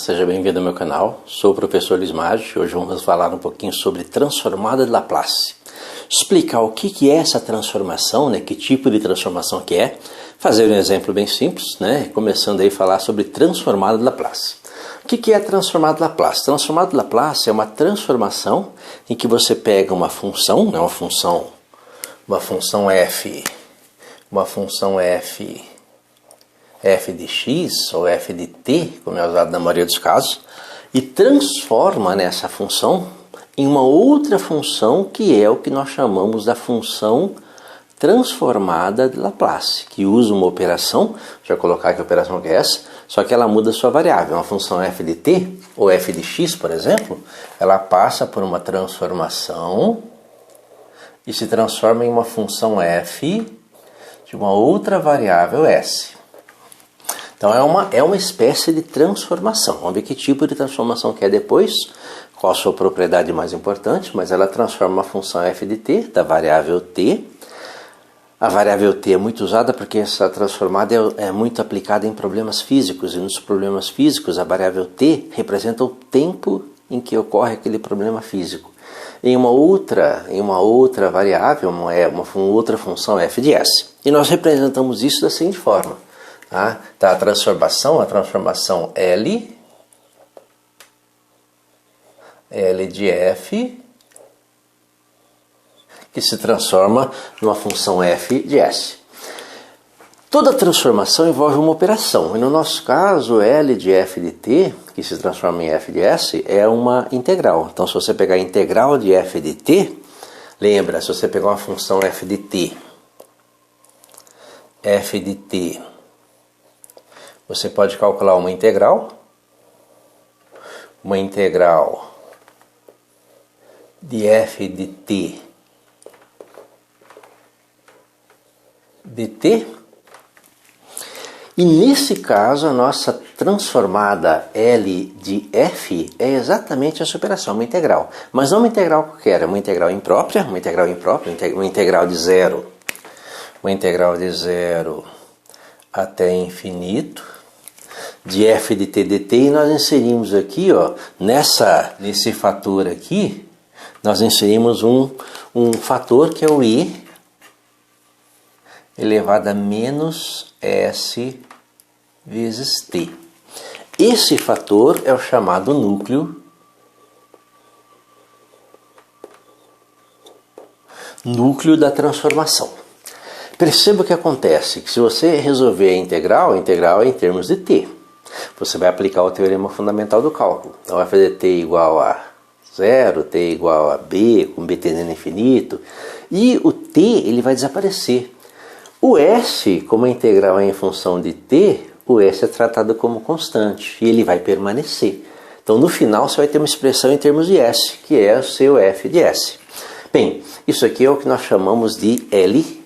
seja bem-vindo ao meu canal. Sou o professor Luiz Maggi. Hoje vamos falar um pouquinho sobre transformada de Laplace. Explicar o que é essa transformação, que tipo de transformação que é. Fazer um exemplo bem simples, começando aí a falar sobre transformada de Laplace. O que é a transformada de Laplace? Transformada de Laplace é uma transformação em que você pega uma função, uma função f de x ou f de t, como é usado na maioria dos casos, e transforma nessa função em uma outra função que é o que nós chamamos da função transformada de Laplace, que usa uma operação, deixa eu colocar que operação que é essa, só que ela muda sua variável. Uma função f de t ou f de x, por exemplo, ela passa por uma transformação e se transforma em uma função f de uma outra variável s. Então é uma espécie de transformação. Vamos ver que tipo de transformação que é depois, qual a sua propriedade mais importante, mas ela transforma uma função f de t, da variável t. A variável t é muito usada porque essa transformada é muito aplicada em problemas físicos, e nos problemas físicos a variável t representa o tempo em que ocorre aquele problema físico. Em uma outra variável, uma outra função f de s. E nós representamos isso da seguinte forma. A transformação L de f, que se transforma numa função f de s. Toda transformação envolve uma operação, e no nosso caso, L de f de t, que se transforma em f de s, é uma integral. Então, se você pegar a integral de f de t, lembra, se você pegar uma função f de t, você pode calcular uma integral de f de t dt, e nesse caso a nossa transformada L de f é exatamente essa operação, uma integral, mas não uma integral qualquer, é uma integral imprópria, uma integral de zero até infinito, de f de t dt, e nós inserimos aqui, nesse fator aqui, nós inserimos um fator que é o e elevado a menos s vezes t. Esse fator é o chamado núcleo da transformação. Perceba o que acontece, que se você resolver a integral é em termos de t. Você vai aplicar o teorema fundamental do cálculo. Então vai fazer t igual a 0, t igual a b, com b tendendo a infinito, e o t ele vai desaparecer. O s, como a integral é em função de t, o s é tratado como constante, e ele vai permanecer. Então no final você vai ter uma expressão em termos de s, que é o seu f de s. Bem, isso aqui é o que nós chamamos de L.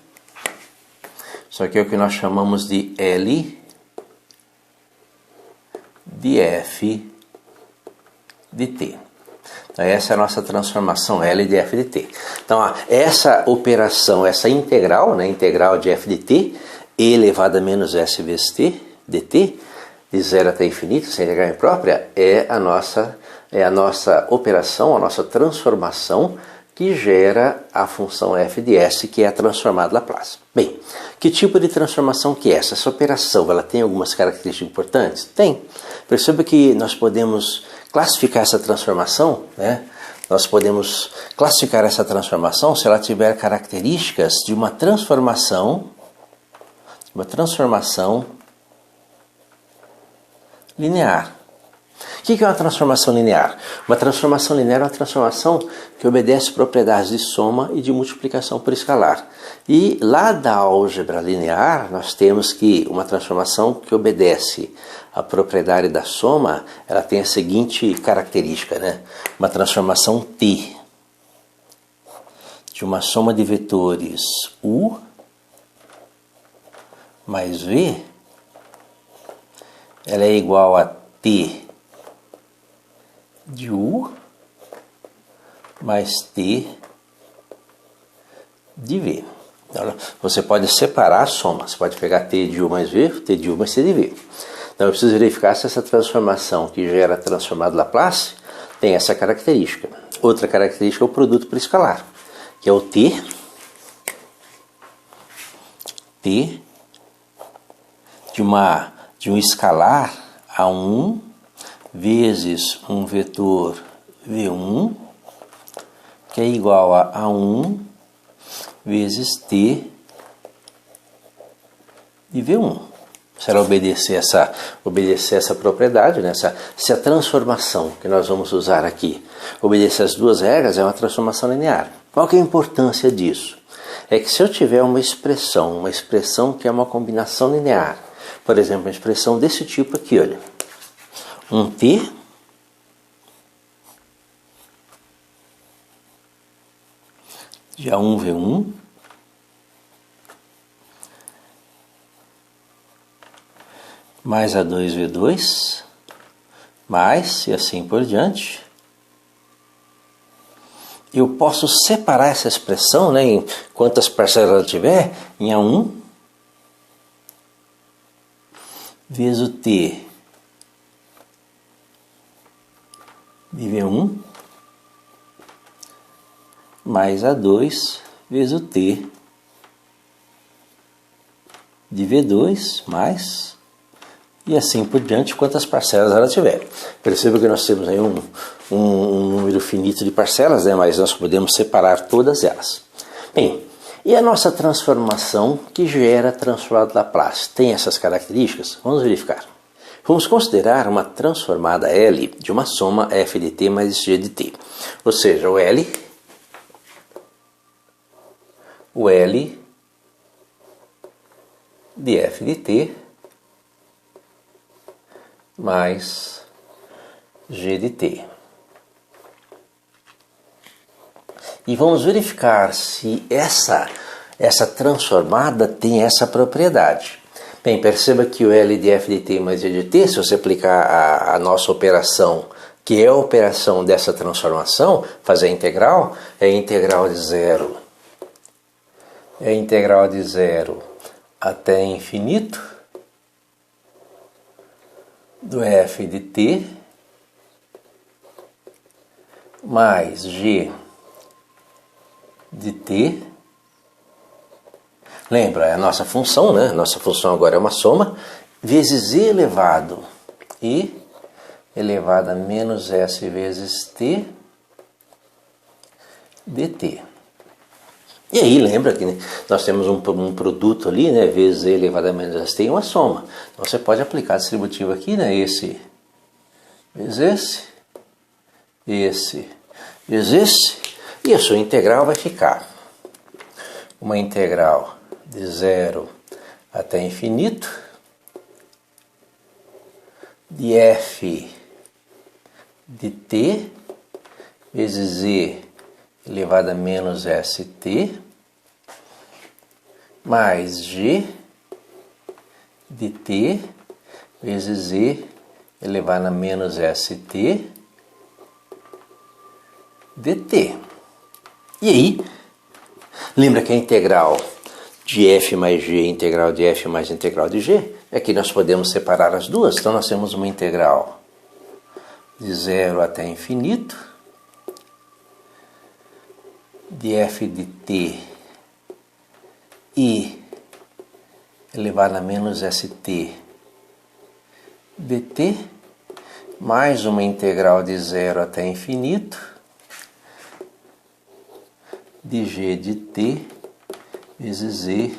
Isso aqui é o que nós chamamos de L de f de t. Então essa é a nossa transformação L de f de t. Então essa operação, essa integral, integral de f de t, e elevado a menos s vezes t, dt, de 0 até infinito, sem integral imprópria, é a nossa operação, a nossa transformação que gera a função f de s, que é a transformada de Laplace. Bem, que tipo de transformação que é essa? Essa operação, ela tem algumas características importantes? Tem. Perceba que nós podemos classificar essa transformação, Nós podemos classificar essa transformação se ela tiver características de uma transformação linear. O que é uma transformação linear? Uma transformação linear é uma transformação que obedece propriedades de soma e de multiplicação por escalar. E lá da álgebra linear, nós temos que uma transformação que obedece a propriedade da soma, ela tem a seguinte característica, Uma transformação T de uma soma de vetores U mais V, ela é igual a T de U mais T de V. Então, você pode separar a soma. Você pode pegar T de U mais V, T de U mais T de V. Então eu preciso verificar se essa transformação que gera a transformada Laplace tem essa característica. Outra característica é o produto por escalar, que é o t de um escalar A1 vezes um vetor V1, que é igual a A1 vezes t de V1. Se ela obedecer essa propriedade, né? Se a transformação que nós vamos usar aqui obedecer as duas regras, é uma transformação linear. Qual que é a importância disso? É que se eu tiver uma expressão que é uma combinação linear, por exemplo, uma expressão desse tipo aqui, olha, um t de A1 V1 mais A2 V2 mais e assim por diante. Eu posso separar essa expressão, né, em quantas parcelas ela tiver, em A1 vezes o t de V1 mais A2 vezes o t de V2 mais e assim por diante, quantas parcelas ela tiver. Perceba que nós temos aí um número finito de parcelas, né, mas nós podemos separar todas elas. Bem, e a nossa transformação que gera a transformada Laplace tem essas características? Vamos verificar. Vamos considerar uma transformada L de uma soma f de t mais g de t. Ou seja, o L de f de t mais g de t. E vamos verificar se essa transformada tem essa propriedade. Bem, perceba que o L de f de t mais g de t, se você aplicar a nossa operação, que é a operação dessa transformação, fazer a integral, é integral de zero até infinito do f de t mais g de t. Lembra, é a nossa função, né? Nossa função agora é uma soma, vezes e elevado a menos s vezes t dt. E aí, lembra que nós temos um produto ali, né? Vezes e elevado a menos s t e uma soma. Então você pode aplicar a distributiva aqui, né? Esse vezes esse vezes esse, e a sua integral vai ficar uma integral de zero até infinito de f de t vezes e elevado a menos st mais g de t vezes e elevado a menos st dt. E aí, lembra que a integral de f mais g, integral de f mais integral de g, é que nós podemos separar as duas. Então nós temos uma integral de zero até infinito de f de t e elevado a menos st dt, mais uma integral de zero até infinito de g de t vezes e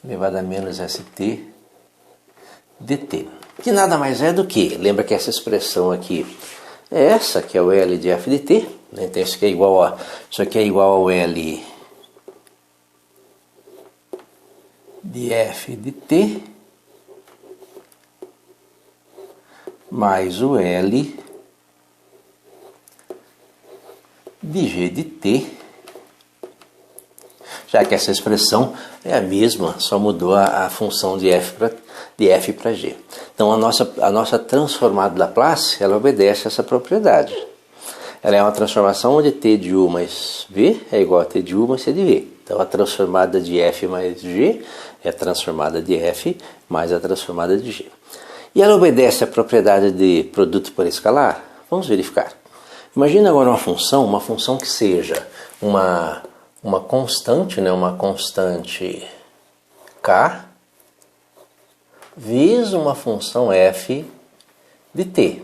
elevado a menos st dt. Que nada mais é do que, lembra que essa expressão aqui é essa, que é o L de f de t, né? Então isso aqui é igual ao L de f de t mais o L de g de t, já que essa expressão é a mesma, só mudou a função de f para g. Então a nossa transformada Laplace, ela obedece a essa propriedade. Ela é uma transformação onde t de u mais v é igual a t de u mais c de v. Então a transformada de f mais g é a transformada de f mais a transformada de g. E ela obedece à propriedade de produto por escalar? Vamos verificar. Imagina agora uma função que seja uma constante, né, uma constante k, vezes uma função f de t.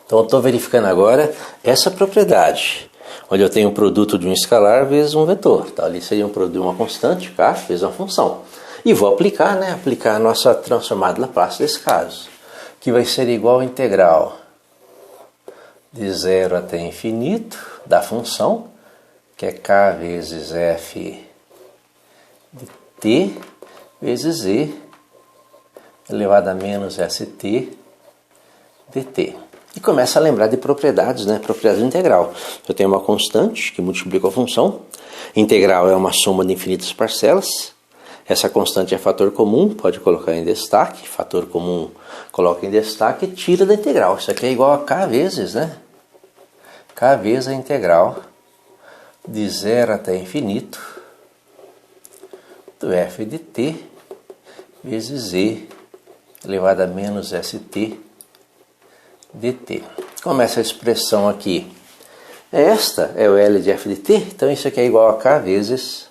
Então eu estou verificando agora essa propriedade, onde eu tenho o produto de um escalar vezes um vetor. Então ali seria um produto de uma constante k vezes uma função. E vou aplicar, né, aplicar a nossa transformada Laplace desse caso, que vai ser igual à integral de 0 até infinito da função, que é k vezes f de t vezes e elevado a menos st dt. E começa a lembrar de propriedades, né? Propriedade integral. Eu tenho uma constante que multiplica a função. Integral é uma soma de infinitas parcelas. Essa constante é fator comum, pode colocar em destaque. Fator comum coloca em destaque e tira da integral. Isso aqui é igual a k vezes, né? K vezes a integral de 0 até infinito do f de t vezes e elevado a menos st dt. Como essa expressão aqui, esta é o L de f de t, então isso aqui é igual a k vezes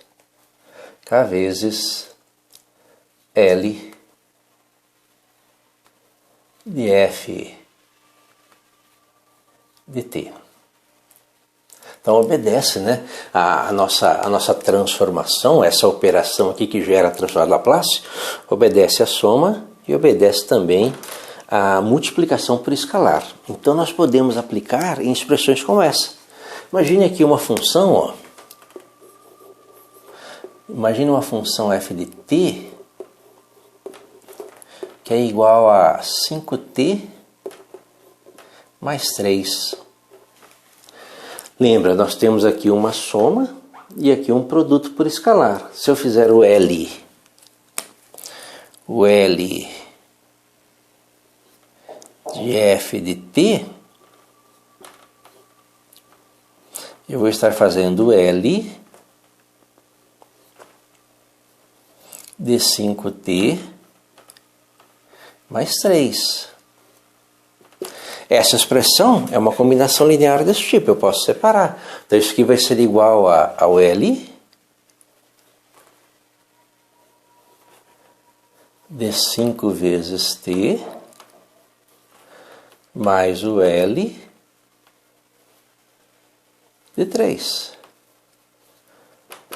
L de f de t. Então obedece, né, a nossa transformação, essa operação aqui que gera a transformada Laplace, obedece a soma e obedece também a multiplicação por escalar. Então nós podemos aplicar em expressões como essa. Imagine aqui uma função, ó. Imagine uma função f de t que é igual a 5t mais 3. Lembra, nós temos aqui uma soma e aqui um produto por escalar. Se eu fizer o L de f de t, eu vou estar fazendo L de 5t mais 3. Essa expressão é uma combinação linear desse tipo, eu posso separar. Então isso aqui vai ser igual ao L de 5 vezes t mais o L de 3.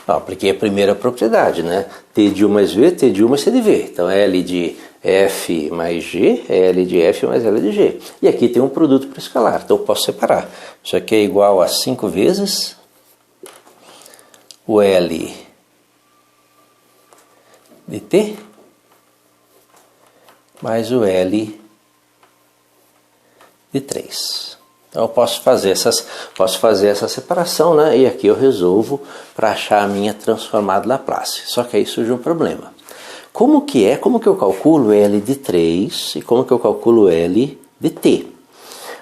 Apliquei a primeira propriedade, né? T de 1 mais V, T de 1 mais C de V. Então L de F mais G é L de F mais L de G. E aqui tem um produto para escalar, então eu posso separar. Isso aqui é igual a 5 vezes o L de T mais o L de 3. Então eu posso fazer essa separação, né? E aqui eu resolvo para achar a minha transformada Laplace. Só que aí surge um problema. Como que eu calculo L de 3 e como que eu calculo L de t?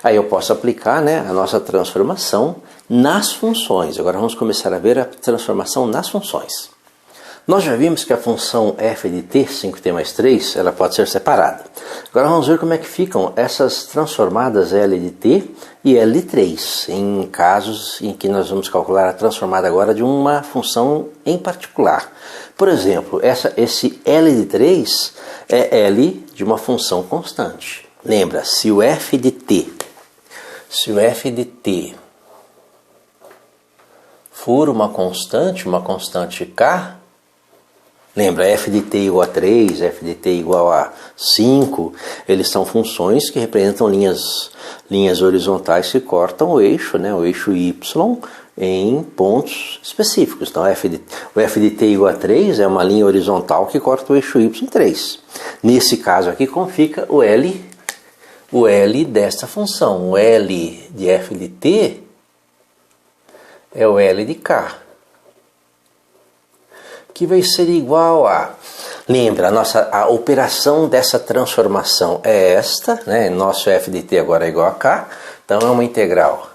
Aí eu posso aplicar, né, a nossa transformação nas funções. Agora vamos começar a ver a transformação nas funções. Nós já vimos que a função f de t, 5t mais 3, ela pode ser separada. Agora vamos ver como é que ficam essas transformadas L de t e L de 3, em casos em que nós vamos calcular a transformada agora de uma função em particular. Por exemplo, esse L de 3 é L de uma função constante. Lembra, se o f de t for uma constante k, lembra, f de t igual a 3, f de t igual a 5, eles são funções que representam linhas horizontais que cortam o eixo, né, o eixo y, em pontos específicos. Então o f de t igual a 3 é uma linha horizontal que corta o eixo y em 3. Nesse caso aqui, como fica o L desta função? O L de f de t é o L de k, que vai ser igual a... Lembra, a operação dessa transformação é esta, né? Nosso f de t agora é igual a k, então é uma integral.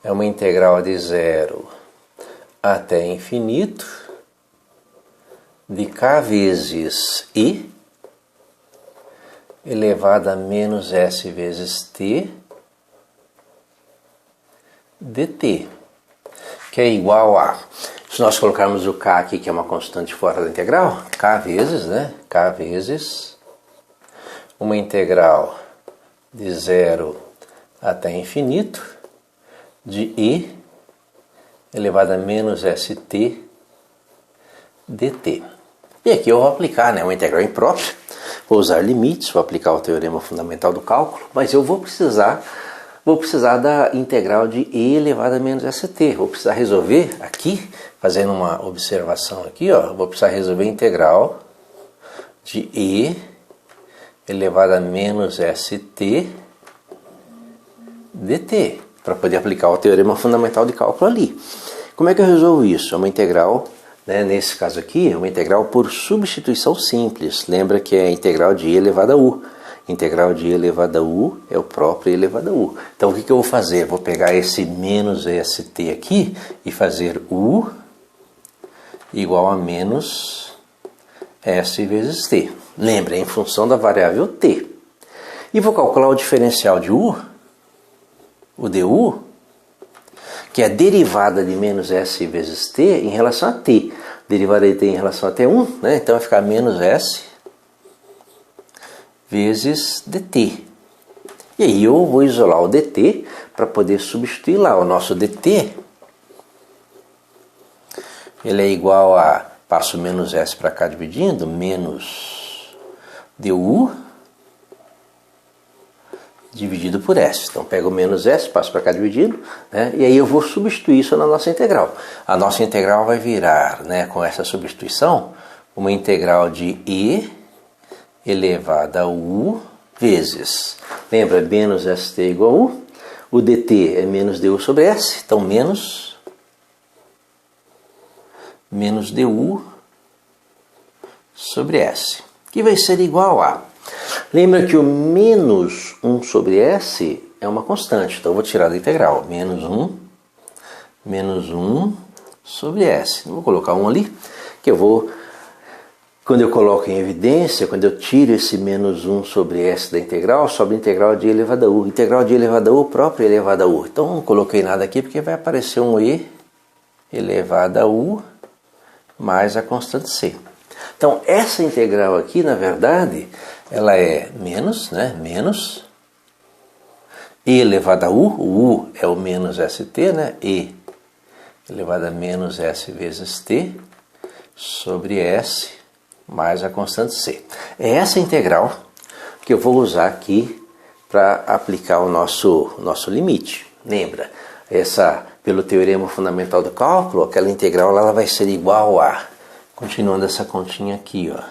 É uma integral de 0 até infinito de k vezes i elevado a menos S vezes T dt, que é igual a, se nós colocarmos o K aqui, que é uma constante fora da integral, K vezes, né? K vezes uma integral de 0 até infinito de E elevado a menos ST dt. E aqui eu vou aplicar, né, uma integral imprópria, vou usar limites, vou aplicar o teorema fundamental do cálculo, mas eu vou precisar da integral de E elevado a menos ST. Vou precisar resolver aqui, fazendo uma observação aqui, ó, vou precisar resolver a integral de E elevado a menos ST dt, para poder aplicar o teorema fundamental de cálculo ali. Como é que eu resolvo isso? É uma integral, né, nesse caso aqui, é uma integral por substituição simples. Lembra que é a integral de E elevado a U. Integral de E elevado a U é o próprio E elevado a U. Então o que eu vou fazer? Vou pegar esse menos ST aqui e fazer U igual a menos S vezes T. Lembra, é em função da variável T. E vou calcular o diferencial de U, o du, que é a derivada de menos S vezes T em relação a T. Derivada de T em relação a T1, né? Então vai ficar menos S vezes dt. E aí eu vou isolar o dt para poder substituir lá. O nosso dt, ele é igual a, passo menos s para cá dividindo, menos du dividido por s. Então pego o menos s, passo para cá dividindo, né? E aí eu vou substituir isso na nossa integral. A nossa integral vai virar, né, com essa substituição, uma integral de e elevado a u vezes, lembra, menos st igual a u, o dt é menos du sobre s, então menos du sobre s, que vai ser igual a, lembra que o menos 1 sobre s é uma constante, então eu vou tirar da integral, menos 1 sobre s, vou colocar 1 ali, que eu vou, quando eu coloco em evidência, quando eu tiro esse menos 1 sobre s da integral, sobra a integral de e elevado a u. Integral de e elevado a u, próprio e elevado a u. Então não coloquei nada aqui porque vai aparecer um e elevado a u mais a constante c. Então essa integral aqui, na verdade, ela é menos, né? Menos e elevado a u. O u é o menos st, né? E elevado a menos s vezes t sobre s mais a constante c. É essa integral que eu vou usar aqui para aplicar o nosso limite. Lembra, pelo teorema fundamental do cálculo, aquela integral ela vai ser igual a, continuando essa continha aqui, ó.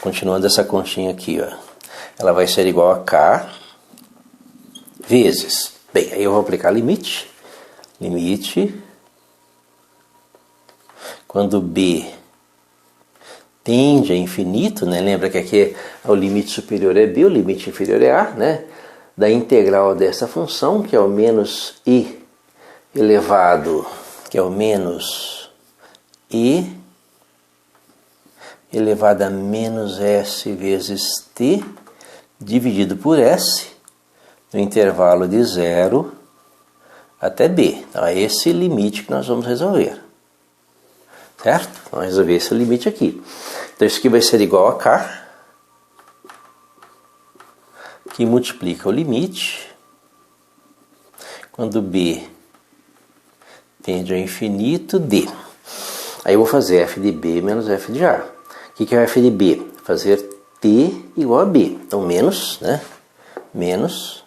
Continuando essa continha aqui, ó. Ela vai ser igual a k vezes. Bem, aí eu vou aplicar limite. Limite quando b tende a infinito, né? Lembra que aqui o limite superior é b, o limite inferior é a, né? Da integral dessa função, que é o menos i elevado, que é o menos i elevado a menos s vezes t, dividido por s, no intervalo de 0 até b. Então é esse limite que nós vamos resolver. Certo? Vamos resolver esse limite aqui. Então isso aqui vai ser igual a k, que multiplica o limite quando b tende ao infinito d. Aí eu vou fazer f de b menos f de a. O que é o f de b? Fazer t igual a b. Então menos, né? Menos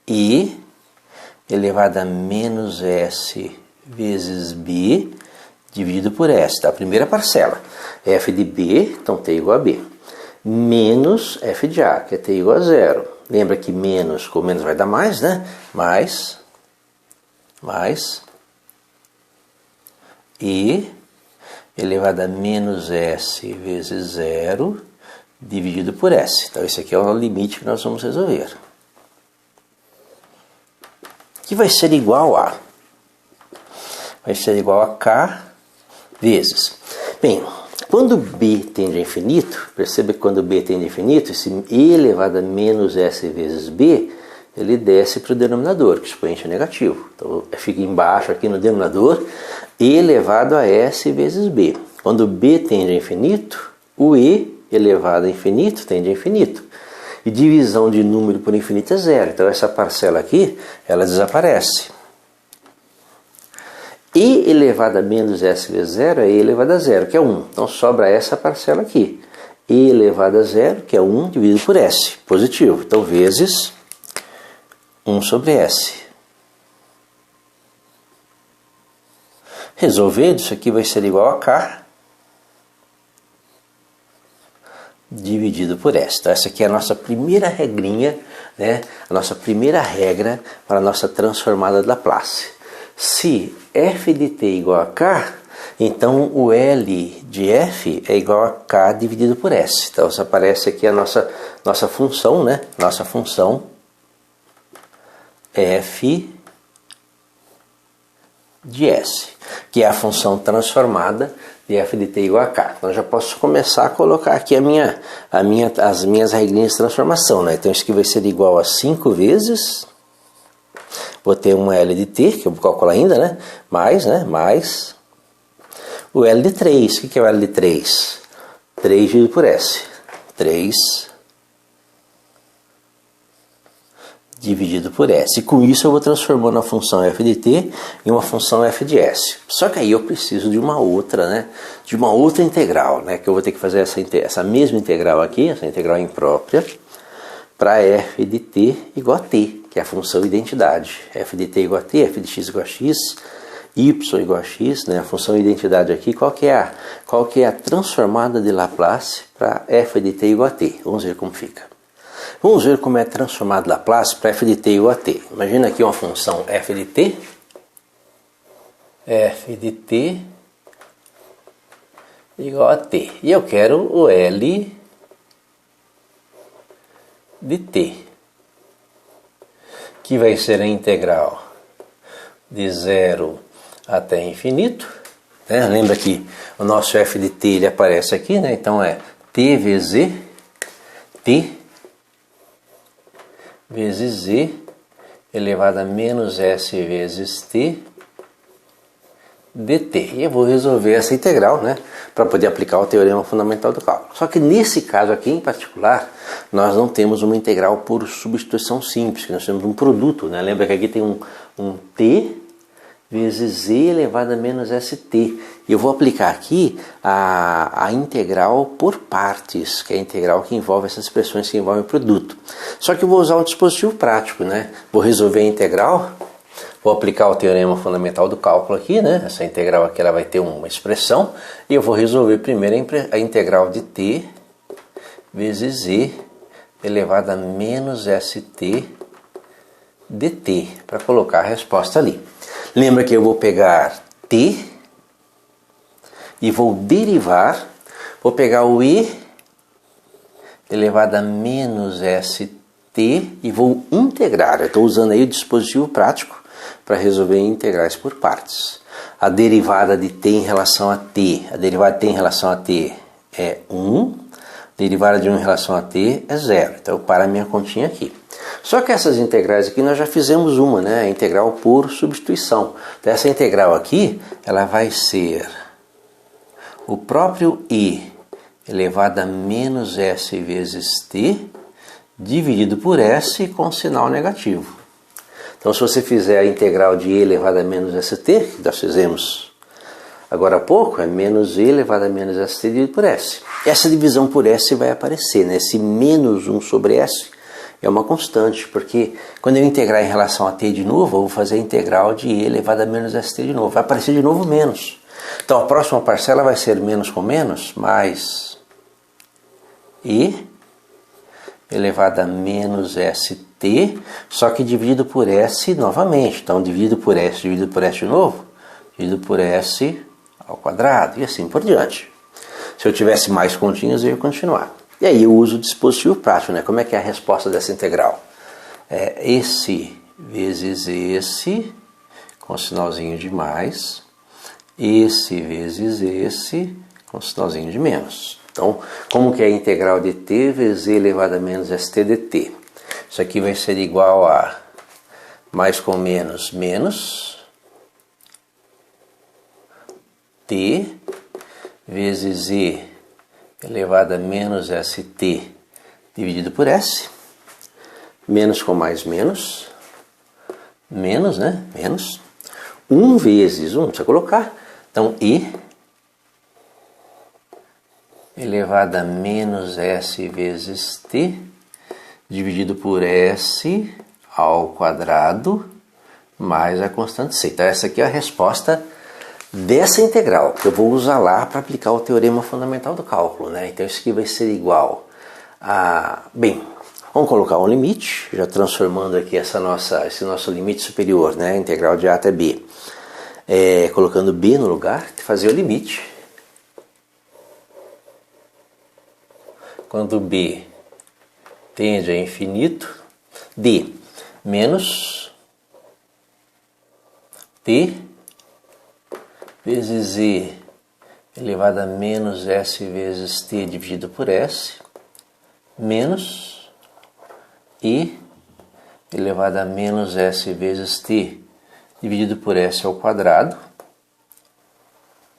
i elevado a menos s vezes b dividido por s, tá? A primeira parcela, f de b, então t igual a b, menos f de a, que é t igual a 0. Lembra que menos com menos vai dar mais, né? Mais e elevado a menos s vezes 0 dividido por s. Então esse aqui é o limite que nós vamos resolver, que vai ser igual a, k vezes. Bem, Quando b tende a infinito, perceba que quando b tende a infinito, esse e elevado a menos s vezes b, ele desce para o denominador, que o expoente é negativo. Então fica embaixo aqui no denominador, e elevado a s vezes b. Quando b tende a infinito, o e elevado a infinito tende a infinito. E divisão de número por infinito é zero. Então essa parcela aqui, ela desaparece. E elevado a menos s vezes zero é e elevado a zero, que é 1. Então sobra essa parcela aqui. E elevado a zero, que é 1 dividido por s, positivo. Então vezes 1 sobre s. Resolvendo, isso aqui vai ser igual a k dividido por s. Então essa aqui é a nossa primeira regrinha, né? A nossa primeira regra para a nossa transformada de Laplace. Se f de t é igual a k, então o L de f é igual a k dividido por s. Então isso aparece aqui a nossa função, né? Nossa função f de s, que é a função transformada de f de t igual a k. Então já posso começar a colocar aqui as minhas regrinhas de transformação, né? Então isso aqui vai ser igual a 5 vezes, vou ter uma L de t, que eu vou calcular ainda, né? Mais o L de 3. O que é o L de 3? 3 dividido por s. 3 dividido por s. E com isso eu vou transformando a função f de t em uma função f de s. Só que aí eu preciso de uma outra, né? De uma outra integral, né? Que eu vou ter que fazer essa mesma integral aqui, essa integral imprópria, para f de t igual a t, que é a função identidade. F de t igual a t, f de x igual a x, y igual a x, né? A função identidade aqui, qual que é a transformada de Laplace para f de t igual a t? Vamos ver como fica. Vamos ver como é transformado Laplace para f de t igual a t. Imagina aqui uma função f de t igual a t. E eu quero o L de t, que vai ser a integral de 0 até infinito. Né? Lembra que o nosso f de t ele aparece aqui, né? Então é t vezes z, t vezes z elevado a menos s vezes t dt. E eu vou resolver essa integral, né, para poder aplicar o teorema fundamental do cálculo. Só que nesse caso aqui em particular, nós não temos uma integral por substituição simples, que nós temos um produto, né? Lembra que aqui tem um t vezes z elevado a menos st. E eu vou aplicar aqui a integral por partes, que é a integral que envolve essas expressões que envolvem o produto. Só que eu vou usar um dispositivo prático, né? Vou resolver a integral, vou aplicar o teorema fundamental do cálculo aqui, né? Essa integral aqui ela vai ter uma expressão, e eu vou resolver primeiro a integral de t vezes z elevado a menos st dt, para colocar a resposta ali. Lembra que eu vou pegar t e vou derivar, vou pegar o e elevado a menos st e vou integrar. Eu estou usando aí o dispositivo prático para resolver integrais por partes. A derivada de t em relação a t, a derivada de t em relação a t é 1, a derivada de 1 em relação a t é 0. Então eu paro a minha continha aqui. Só que essas integrais aqui nós já fizemos uma, né? A integral por substituição. Então essa integral aqui, ela vai ser o próprio e elevado a menos s vezes t dividido por s com sinal negativo. Então se você fizer a integral de e elevado a menos st, que nós fizemos agora há pouco, é menos e elevado a menos st dividido por s. Essa divisão por s vai aparecer, né? Esse menos 1 sobre s é uma constante, porque quando eu integrar em relação a t de novo, eu vou fazer a integral de e elevado a menos st de novo. Vai aparecer de novo menos. Então a próxima parcela vai ser menos com menos, mais e elevado a menos st, só que dividido por s novamente. Então dividido por s de novo, dividido por s ao quadrado, e assim por diante. Se eu tivesse mais continhas, eu ia continuar. E aí eu uso o dispositivo prático, né? Como é que é a resposta dessa integral? É esse vezes esse, com sinalzinho de mais, esse vezes esse, com o sinalzinho de menos. Então, como que é a integral de t vezes e elevado a menos st dt? Isso aqui vai ser igual a mais com menos, menos t vezes e elevado a menos st dividido por s. Menos com mais menos. Menos, né? Menos. 1 vezes 1, precisa colocar. Então, e elevado a menos s vezes t dividido por s ao quadrado mais a constante c. Então, essa aqui é a resposta dessa integral, que eu vou usar lá para aplicar o teorema fundamental do cálculo, né? Então, isso aqui vai ser igual a... Bem, vamos colocar um limite, já transformando aqui esse nosso limite superior, né? Integral de a até b. Colocando b no lugar, fazer o limite. Quando b tende a infinito, d menos t vezes e elevado a menos s vezes t dividido por s, menos e elevado a menos s vezes t dividido por s ao quadrado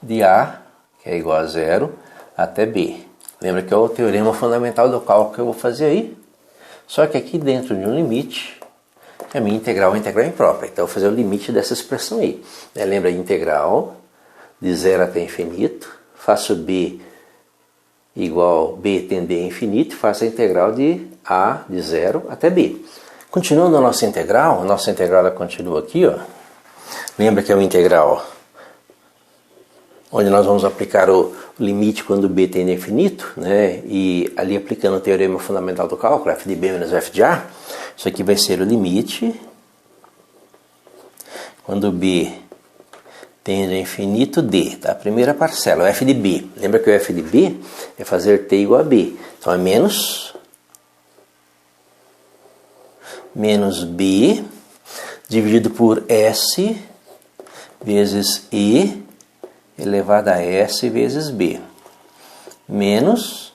de a, que é igual a zero, até b. Lembra que é o teorema fundamental do cálculo que eu vou fazer aí? Só que aqui dentro de um limite, a minha integral é uma integral imprópria. Então eu vou fazer o limite dessa expressão aí. Lembra a integral de 0 até infinito, faço b igual b tender a infinito, faço a integral de a de 0 até b. Continuando a nossa integral ela continua aqui, ó. Lembra que é uma integral onde nós vamos aplicar o limite quando b tende a infinito, né? E ali aplicando o teorema fundamental do cálculo, f de b menos f de a, isso aqui vai ser o limite quando b tende a infinito d, tá? A primeira parcela, o f de b. Lembra que o f de b é fazer t igual a b. Então é menos b dividido por s vezes e elevado a s vezes b. Menos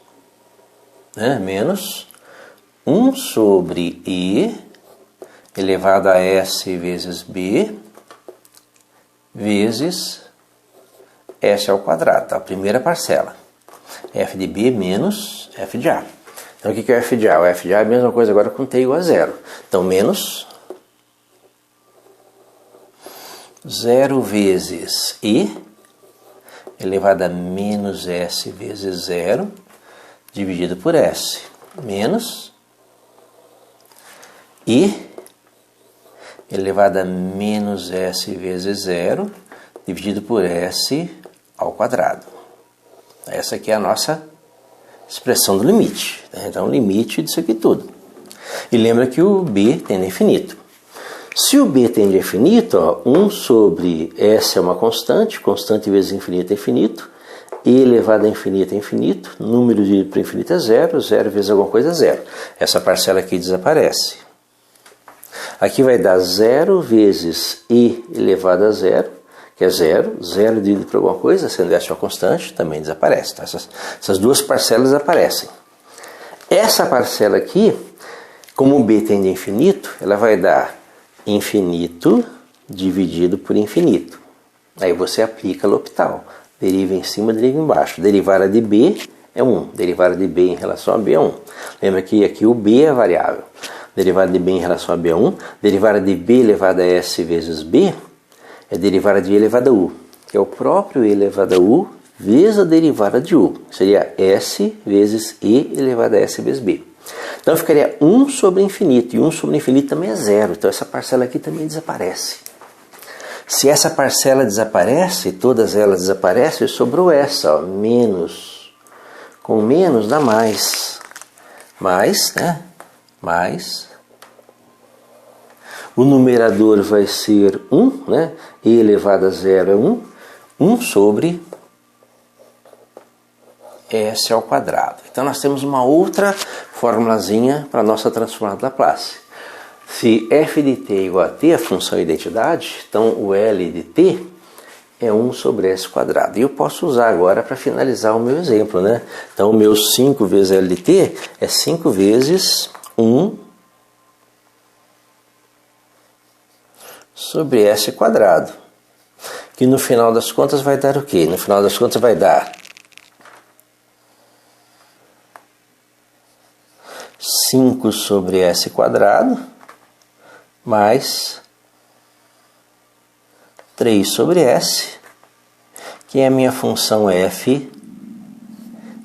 1 sobre e elevado a s vezes b vezes s ao quadrado, tá? A primeira parcela. F de b menos f de a. Então o que é o f de a? O f de a é a mesma coisa agora com t igual a 0. Então menos 0 vezes e elevado a menos s vezes 0 dividido por s. Menos e elevado a menos s vezes 0 dividido por s ao quadrado. Essa aqui é a nossa expressão do limite. Então, o limite disso aqui tudo. E lembra que o b tende a infinito. Se o b tende a infinito, ó, 1 sobre s é uma constante, constante vezes infinito é infinito, e elevado a infinito é infinito, número dividido por infinito é 0, 0 vezes alguma coisa é 0. Essa parcela aqui desaparece. Aqui vai dar 0 vezes e elevado a 0, que é 0. 0 dividido por alguma coisa, sendo essa uma constante, também desaparece. Tá? Essas duas parcelas desaparecem. Essa parcela aqui, como o b tende a infinito, ela vai dar infinito dividido por infinito. Aí você aplica L'Hopital. Deriva em cima, deriva embaixo. Derivada de b é 1. Derivada de b em relação a b é 1. Lembra que aqui o b é variável. Derivada de b em relação a b é 1. Derivada de b elevado a s vezes b é derivada de e elevado a u, que é o próprio e elevado a u vezes a derivada de u. Seria s vezes e elevado a s vezes b. Então ficaria 1 sobre infinito. E 1 sobre infinito também é 0. Então essa parcela aqui também desaparece. Se essa parcela desaparece, todas elas desaparecem, sobrou essa, ó, menos. Com menos dá mais. Mais, né? Mais. O numerador vai ser 1, né? E elevado a 0 é 1. 1 sobre s ao quadrado. Então nós temos uma outra formulazinha para a nossa transformada de Laplace. Se f de t é igual a t, a função identidade, então o L de t é 1 sobre S quadrado. E eu posso usar agora para finalizar o meu exemplo, né? Então, o meu 5 vezes L de t é 5 vezes 1 sobre S quadrado. Que no final das contas vai dar o quê? No final das contas vai dar 5 sobre S quadrado mais 3 sobre S, que é a minha função f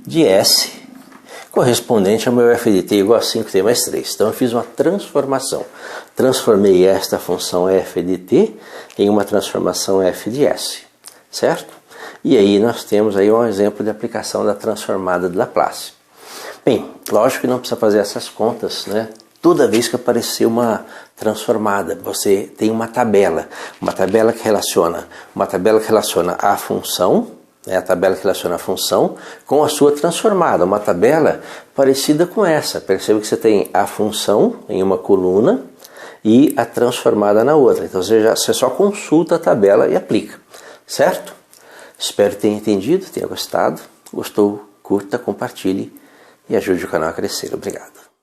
de S, correspondente ao meu f de t igual a 5t mais 3. Então eu fiz uma transformação. Transformei esta função f de t em uma transformação f de S, certo? E aí nós temos aí um exemplo de aplicação da transformada de Laplace. Bem, lógico que não precisa fazer essas contas, né? Toda vez que aparecer uma transformada, você tem uma tabela que relaciona a função, né, a tabela que relaciona a função com a sua transformada, uma tabela parecida com essa. Perceba que você tem a função em uma coluna e a transformada na outra. Então você só consulta a tabela e aplica, certo? Espero que tenha entendido, tenha gostado. Gostou, curta, compartilhe e ajude o canal a crescer. Obrigado.